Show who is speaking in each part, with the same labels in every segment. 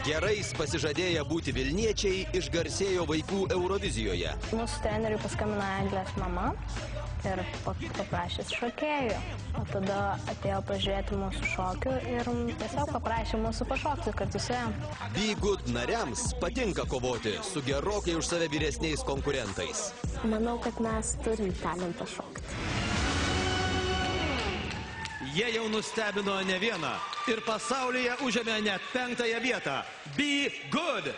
Speaker 1: Gerais pasižadėję būti Vilniečiai išgarsėjo vaikų Eurovizijoje.
Speaker 2: Mūsų treneriui paskambino Eglės mama ir paprašė šokėjų. O tada atėjo pažiūrėti mūsų šokių ir tiesiog paprašė mūsų pašokti kartu su jam.
Speaker 1: Be Good nariams patinka kovoti su gerokai už save vyresniais konkurentais.
Speaker 2: Manau, kad mes turim talentą šokti.
Speaker 1: Jie jau nustebino ne vieną ir pasaulyje užėmė net 5-ąją vietą. Be Good!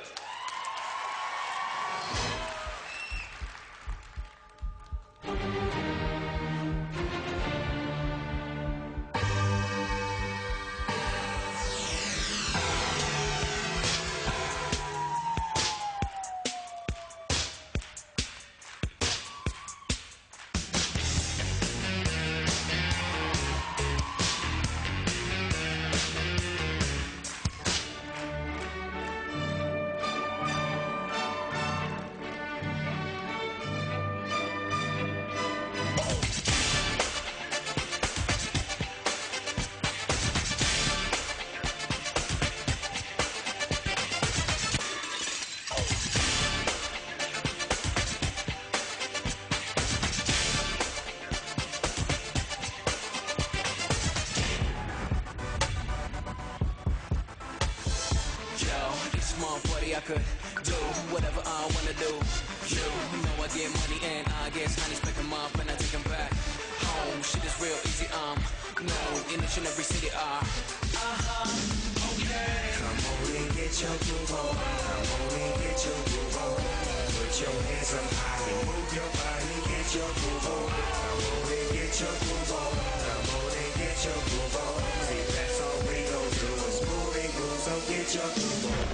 Speaker 3: I could do whatever I wanna do. You know I get money and I guess honey's pick 'em up and I take 'em back home. Shit is real easy. No, in each and every city. Okay. Come on and get your groove on. Come on and get your groove on. Put your hands up high and move your body. Get your groove on. Come on and get your groove on. Come on and get your groove on. See, that's all we gon' do is move and groove. So get your groove on.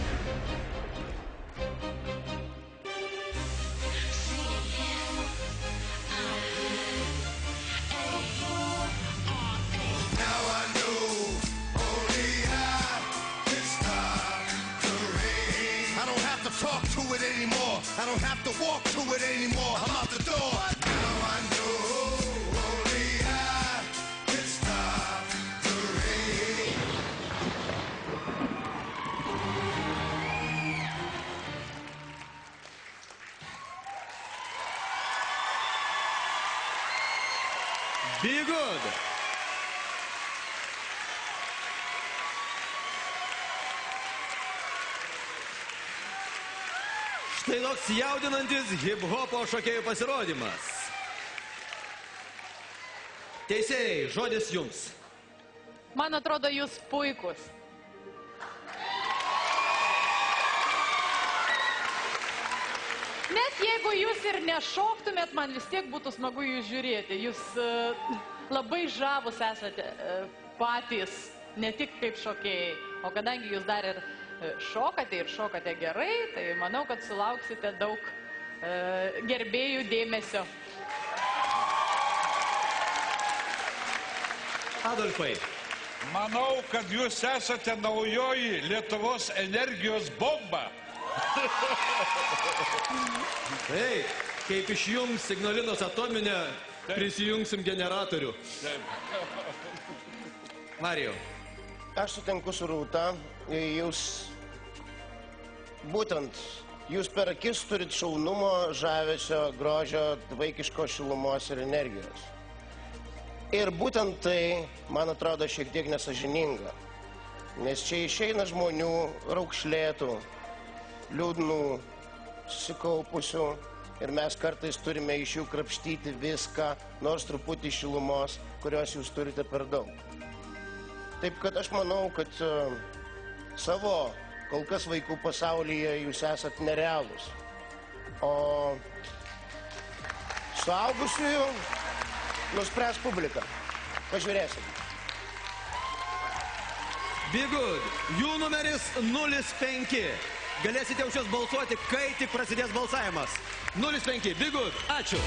Speaker 4: Talk to it anymore. I don't have to walk to it anymore. I'm out the door. Now I know only I can stop the rain.
Speaker 1: Be Good! Štai toks jaudinantis hip-hopo šokėjų pasirodymas. Teisėjai, žodis jums.
Speaker 5: Man atrodo, jūs puikus. Net jeigu jūs ir nešoktumėt, man vis tiek būtų smagu jūs žiūrėti. Jūs labai žavus esate patys, ne tik kaip šokėjai, o kadangi jūs dar ir šokate ir šokate gerai, tai manau, kad sulauksite daug gerbėjų dėmesio.
Speaker 1: Adolfai.
Speaker 6: Manau, kad jūs esate naujoji Lietuvos energijos bomba.
Speaker 1: Ei, kaip išjungs Ignalinos atominę, prisijungsim generatorių. Marijau.
Speaker 7: Aš sutinku su Rūta, jūs per akis turit šaunumo, žavesio, grožio, vaikiško šilumos ir energijos. Ir būtent tai, man atrodo, šiek tiek nesažininga, nes čia išeina žmonių raukšlėtų, liūdnų, susikaupusių ir mes kartais turime iš jų krapštyti viską, nors truputį šilumos, kurios jūs turite per daug. Taip kad aš manau, kad savo kol kas vaikų pasaulyje jūs esat nerealūs. O suaugusiųjų nuspręs publika. Pažiūrėsim.
Speaker 1: Be Good. Jų numeris 05. Galėsite už juos balsuoti, kai tik prasidės balsavimas. 05. Be Good. Ačiū.